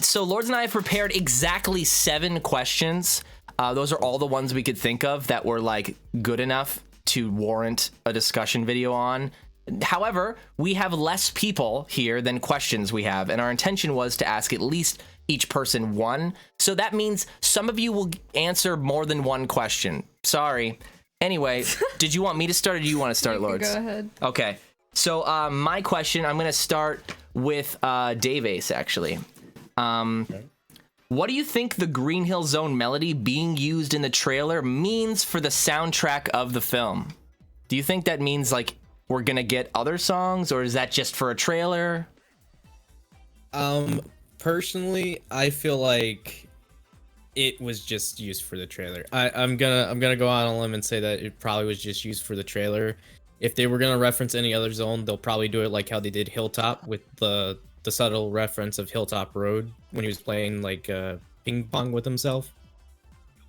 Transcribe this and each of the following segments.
So Lourdes and I have prepared exactly 7 questions. Those are all the ones we could think of that were like good enough to warrant a discussion video on. However, we have less people here than questions we have, and our intention was to ask at least each person one. So that means some of you will answer more than one question. Sorry. Anyway, did you want me to start or do you want to start, Lourdes? Go ahead. Okay. So my question, I'm going to start with Dave Ace, actually. What do you think the Green Hill Zone melody being used in the trailer means for the soundtrack of the film? Do you think that means like we're gonna get other songs, or is that just for a trailer? Personally, I feel like it was just used for the trailer. I'm gonna go out on a limb and say that it probably was just used for the trailer. If they were gonna reference any other zone, they'll probably do it like how they did Hilltop with the subtle reference of Hilltop Road when he was playing like ping pong with himself.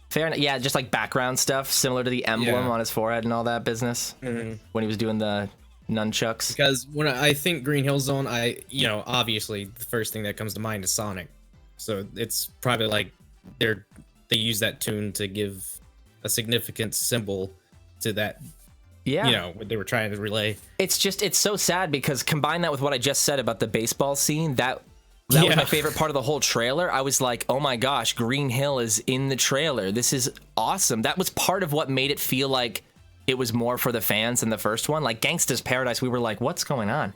Fair enough. Yeah, just like background stuff similar to the emblem on his forehead and all that business when he was doing the nunchucks. Because when I think Green Hill Zone, obviously the first thing that comes to mind is Sonic. So it's probably like they use that tune to give a significant symbol to that. Yeah, what they were trying to relay. It's so sad because combine that with what I just said about the baseball scene, that was my favorite part of the whole trailer. I was like, oh my gosh, Green Hill is in the trailer. This is awesome. That was part of what made it feel like it was more for the fans than the first one. Like Gangsta's Paradise, we were like, what's going on?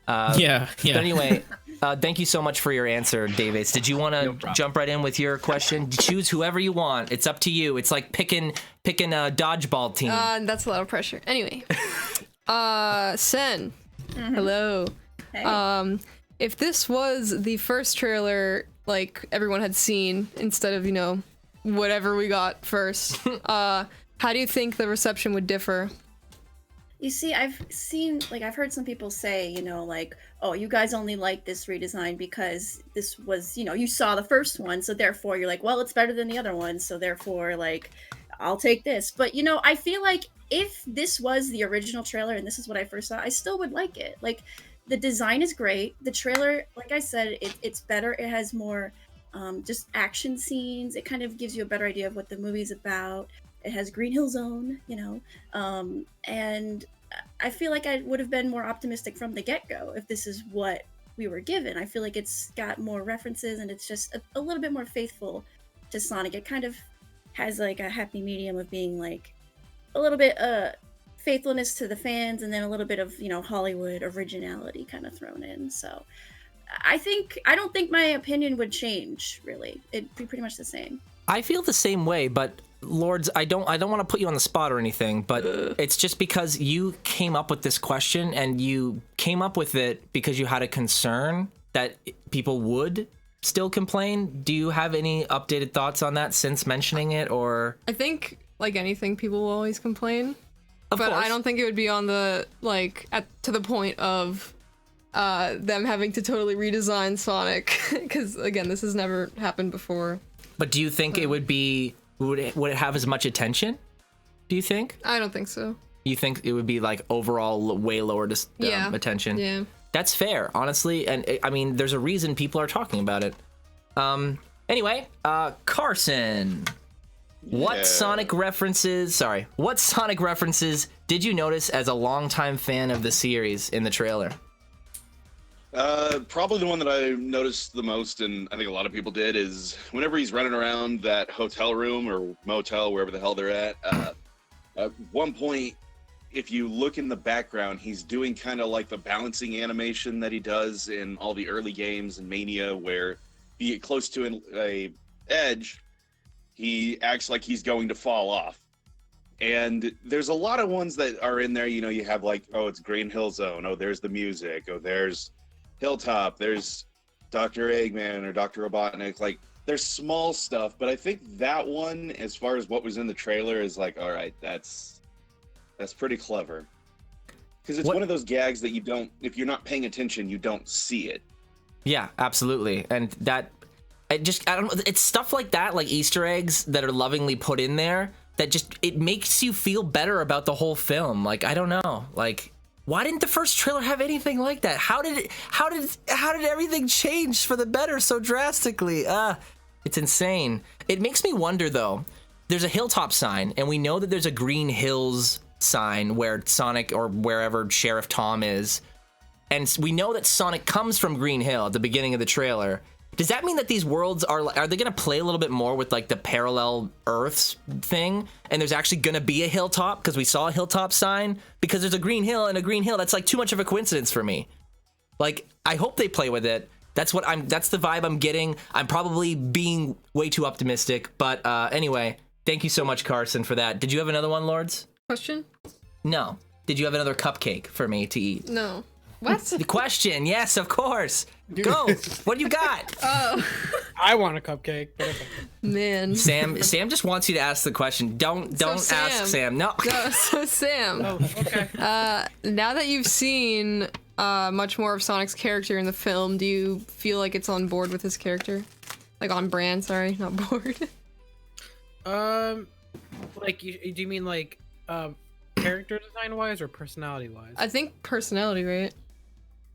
Yeah. But anyway, thank you so much for your answer, Davis. Did you want to jump right in with your question? Choose whoever you want. It's up to you. It's like picking a dodgeball team. That's a lot of pressure. Anyway, Sen, hello. Hey. If this was the first trailer like everyone had seen instead of whatever we got first, how do you think the reception would differ? You see, I've heard some people say, oh, you guys only like this redesign because this was, you saw the first one, so therefore you're like, well, it's better than the other one, so therefore, like, I'll take this. But, I feel like if this was the original trailer and this is what I first saw, I still would like it. Like, the design is great. The trailer, like I said, it's better. It has more just action scenes. It kind of gives you a better idea of what the movie's about. It has Green Hill Zone, and I feel like I would have been more optimistic from the get-go if this is what we were given. I feel like it's got more references and it's just a little bit more faithful to Sonic. It kind of has like a happy medium of being like a little bit faithfulness to the fans and then a little bit of Hollywood originality kind of thrown in. So I don't think my opinion would change really. It'd be pretty much the same. I feel the same way, but Lourdes, I don't want to put you on the spot or anything, but it's just because you came up with this question and you came up with it because you had a concern that people would still complain. Do you have any updated thoughts on that since mentioning it, or? I think, like anything, people will always complain. Of but course. I don't think it would be on the, to the point of them having to totally redesign Sonic, because, again, this has never happened before. But do you think it would be, would it have as much attention? Do you think? I don't think so. You think it would be like overall way lower attention? Yeah. That's fair, honestly. And I mean, there's a reason people are talking about it. Anyway, Carson, what Sonic references did you notice as a longtime fan of the series in the trailer? Probably the one that I noticed the most, and I think a lot of people did, is whenever he's running around that hotel room or motel, wherever the hell they're at one point, if you look in the background, he's doing kind of like the balancing animation that he does in all the early games in Mania, where if you get close to a edge, he acts like he's going to fall off. And there's a lot of ones that are in there, you have like, oh, it's Green Hill Zone, oh, there's the music, oh, there's Hilltop, there's Dr. Eggman or Dr. Robotnik, like there's small stuff, but I think that one, as far as what was in the trailer, is like, all right, that's pretty clever, because it's one of those gags that you don't, if you're not paying attention, you don't see it. Yeah, absolutely. And that, I don't know, it's stuff like that, like Easter eggs that are lovingly put in there, that just, it makes you feel better about the whole film. Like, I don't know, like, Why didn't the first trailer have anything like that? How did everything change for the better so drastically? It's insane. It makes me wonder though. There's a hilltop sign, and we know that there's a Green Hills sign where Sonic or wherever Sheriff Tom is. And we know that Sonic comes from Green Hill at the beginning of the trailer. Does that mean that these worlds are they going to play a little bit more with like the parallel Earths thing? And there's actually going to be a hilltop because we saw a hilltop sign? Because there's a Green Hill and a Green Hill. That's like too much of a coincidence for me. Like, I hope they play with it. That's the vibe I'm getting. I'm probably being way too optimistic. But anyway, thank you so much, Carson, for that. Did you have another one, Lourdes? Question? No. Did you have another cupcake for me to eat? No. What? The question, yes, of course. Go. What do you got? I want a cupcake. But okay. Man. Sam just wants you to ask the question. Don't ask Sam. No. So Sam. Oh, okay. Now that you've seen much more of Sonic's character in the film, do you feel like it's on board with his character? Like on brand, sorry, not board. Like, do you mean like character design wise or personality wise? I think personality, right?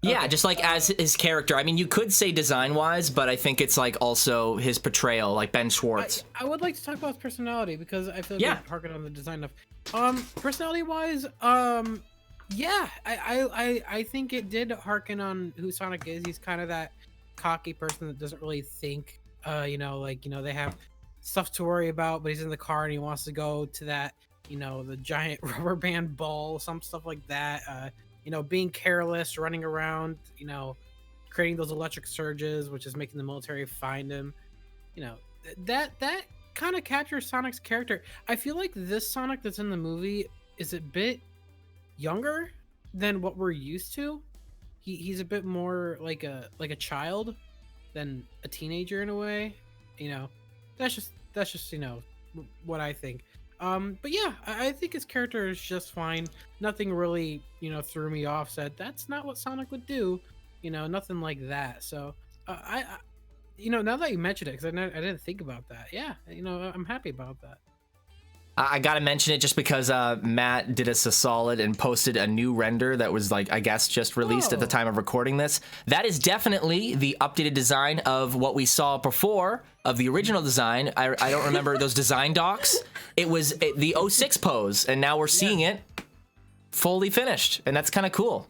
Yeah, just like as his character. I mean, you could say design-wise, but I think it's like also his portrayal, like Ben Schwartz. I would like to talk about his personality because I feel like Yeah. we harken on the design of personality wise, yeah, I think it did harken on who Sonic is. He's kind of that cocky person that doesn't really think, they have stuff to worry about, but he's in the car and he wants to go to that, the giant rubber band ball, some stuff like that. Being careless, running around, creating those electric surges, which is making the military find him. That kind of captures Sonic's character. I feel like this Sonic that's in the movie is a bit younger than what we're used to. He's a bit more like a child than a teenager in a way. That's just what I think. But yeah, I think his character is just fine. Nothing really, threw me off. Said that's not what Sonic would do. Nothing like that. So now that you mentioned it, because I didn't think about that. Yeah, I'm happy about that. I gotta mention it just because Matt did us a solid and posted a new render that was like, I guess, just released at the time of recording this. That is definitely the updated design of what we saw before of the original design. I don't remember those design docs. It was the 06 pose, and now we're seeing it fully finished, and that's kind of cool.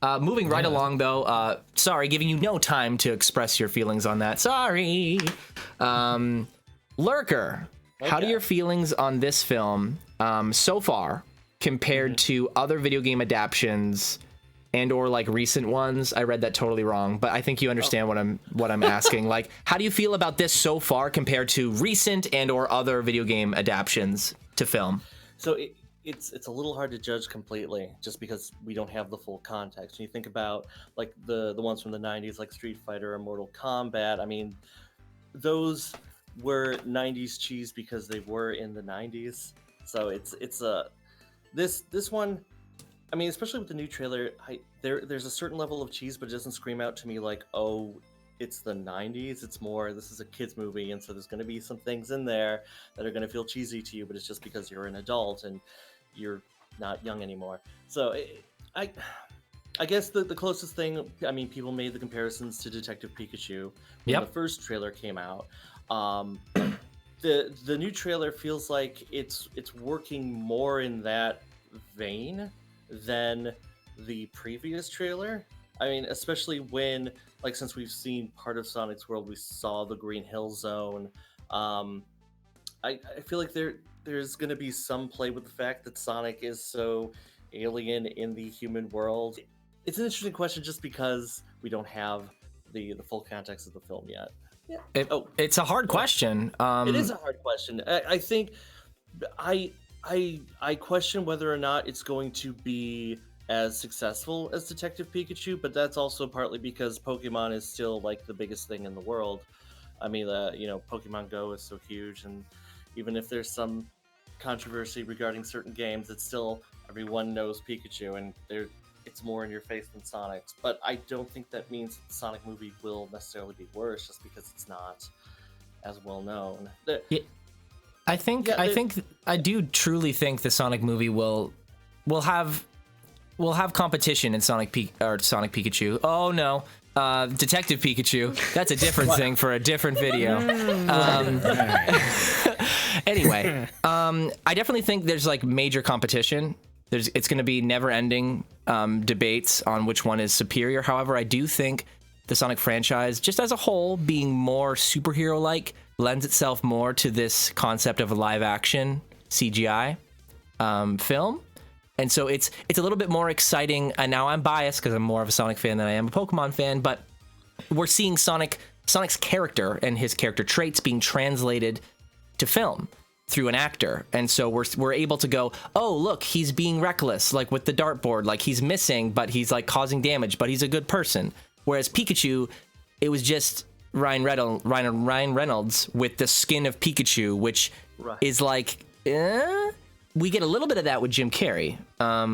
Moving right along, though, sorry, giving you no time to express your feelings on that. Sorry. Lurker. How do your feelings on this film so far compared to other video game adaptions and or like recent ones? I read that totally wrong, but I think you understand what I'm asking. Like, how do you feel about this so far compared to recent and or other video game adaptions to film? So it's a little hard to judge completely just because we don't have the full context. When you think about like the ones from the 90s, like Street Fighter or Mortal Kombat, I mean, those were 90s cheese because they were in the 90s. So this one, I mean, especially with the new trailer, there's a certain level of cheese, but it doesn't scream out to me like, oh, it's the 90s. It's more, this is a kid's movie, and so there's going to be some things in there that are going to feel cheesy to you, but it's just because you're an adult and you're not young anymore. So I guess the closest thing, I mean, people made the comparisons to Detective Pikachu when the first trailer came out. The new trailer feels like it's working more in that vein than the previous trailer. I mean, especially when, like, since we've seen part of Sonic's world, we saw the Green Hill Zone. I feel like there's going to be some play with the fact that Sonic is so alien in the human world. It's an interesting question just because we don't have the full context of the film yet. Yeah. It's a hard question. It is a hard question. I think I question whether or not it's going to be as successful as Detective Pikachu, but that's also partly because Pokemon is still like the biggest thing in the world. I mean, Pokemon Go is so huge, and even if there's some controversy regarding certain games, it's still everyone knows Pikachu, and it's more in your face than Sonic's. But I don't think that means the Sonic movie will necessarily be worse just because it's not as well known. I do truly think the Sonic movie will have we'll have competition in Sonic Pikachu. Oh no, Detective Pikachu. That's a different thing for a different video. Anyway, I definitely think there's like major competition. It's going to be never-ending debates on which one is superior. However, I do think the Sonic franchise, just as a whole, being more superhero-like, lends itself more to this concept of a live-action CGI film. And so it's a little bit more exciting. And now I'm biased because I'm more of a Sonic fan than I am a Pokemon fan, but we're seeing Sonic's character and his character traits being translated to film through an actor. And so we're able to go, oh, look, he's being reckless, like with the dartboard, like he's missing, but he's like causing damage, but he's a good person. Whereas Pikachu, it was just Ryan Reynolds with the skin of Pikachu, which is like, we get a little bit of that with Jim Carrey. I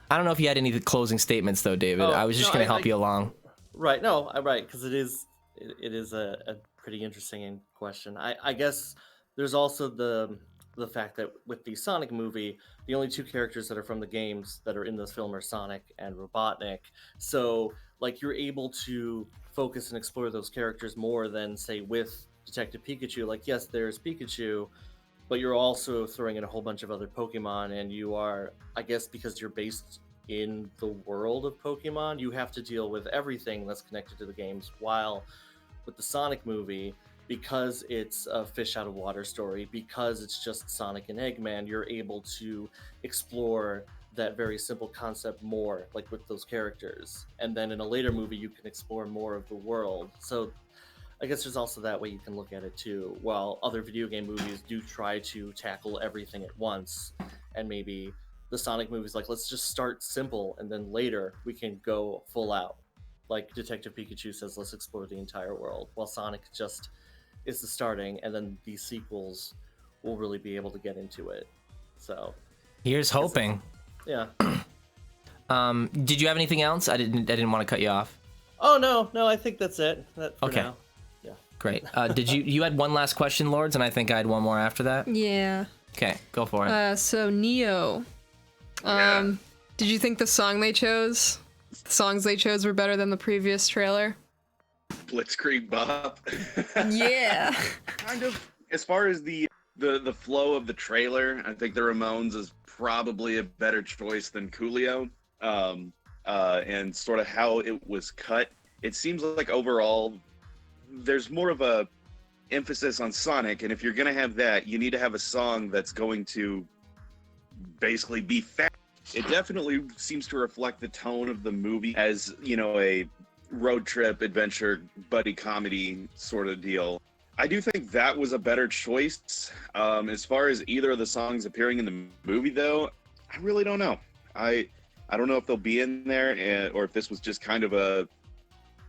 don't know if you had any closing statements though, David. I was just going to help you along. Right. No, right. Because it is a pretty interesting question. I guess there's also the fact that with the Sonic movie, the only two characters that are from the games that are in this film are Sonic and Robotnik. So like you're able to focus and explore those characters more than say with Detective Pikachu. Like, yes, there's Pikachu, but you're also throwing in a whole bunch of other Pokemon, and you are, I guess, because you're based in the world of Pokemon, you have to deal with everything that's connected to the games. While with the Sonic movie, because it's a fish out of water story, because it's just Sonic and Eggman, you're able to explore that very simple concept more, like with those characters. And then in a later movie, you can explore more of the world. So I guess there's also that way you can look at it too. While other video game movies do try to tackle everything at once, and maybe the Sonic movies like, let's just start simple and then later we can go full out. Like Detective Pikachu says, let's explore the entire world, while Sonic just is the starting, and then these sequels will really be able to get into it. So here's hoping. Yeah. Did you have anything else? I didn't want to cut you off. Oh no, I think that's it. Okay. Now. Yeah. Great. Did you had one last question, Lourdes, and I think I had one more after that. Yeah. Okay, go for it. So Neo. Did you think the songs they chose were better than the previous trailer? Blitzkrieg Bop. Yeah. Kind of. As far as the flow of the trailer, I think the Ramones is probably a better choice than Coolio. And sort of how it was cut. It seems like overall there's more of a emphasis on Sonic, and if you're gonna have that, you need to have a song that's going to basically be fast. It definitely seems to reflect the tone of the movie as, you know, a road trip adventure buddy comedy sort of deal. I do think that was a better choice. As far as either of the songs appearing in the movie, though, I really don't know. I don't know if they'll be in there, or if this was just kind of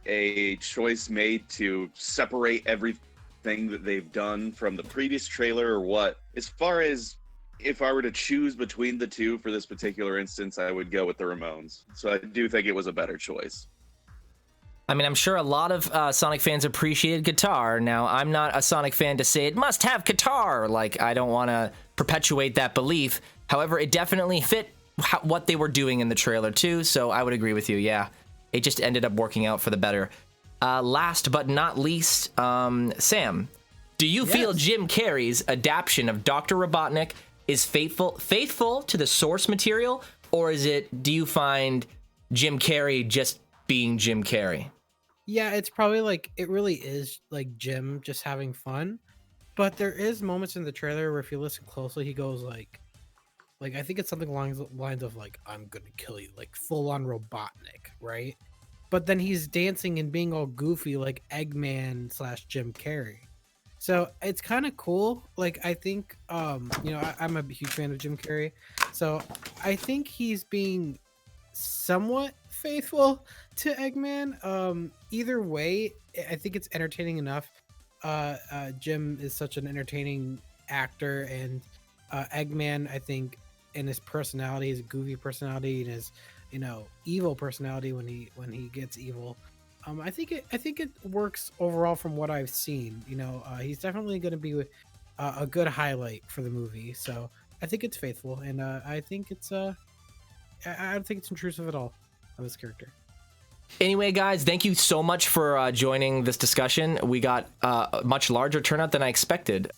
a choice made to separate everything that they've done from the previous trailer, or what. As far as if I were to choose between the two for this particular instance, I would go with the Ramones. So I do think it was a better choice. I mean, I'm sure a lot of Sonic fans appreciated guitar. Now, I'm not a Sonic fan to say it must have guitar. Like, I don't want to perpetuate that belief. However, it definitely fit what they were doing in the trailer, too. So I would agree with you. Yeah, it just ended up working out for the better. Last but not least, Sam, do you feel Jim Carrey's adaptation of Dr. Robotnik is faithful to the source material, or do you find Jim Carrey just being Jim Carrey? Yeah, it's probably like, it really is like Jim just having fun, but there is moments in the trailer where if you listen closely, he goes like I think it's something along the lines of like, I'm gonna kill you, like full on Robotnik, right? But then he's dancing and being all goofy like Eggman / Jim Carrey. So it's kind of cool. Like, I think, you know, I'm a huge fan of Jim Carrey. So I think he's being somewhat faithful to Eggman. Either way, I think it's entertaining enough. Jim is such an entertaining actor, and Eggman, I think, in his personality, his goofy personality, and his, you know, evil personality when he gets evil. I think it works overall from what I've seen. You know, he's definitely going to be a good highlight for the movie. So I think it's faithful, and I think it's I don't think it's intrusive at all of his character. Anyway, guys, thank you so much for joining this discussion. We got a much larger turnout than I expected.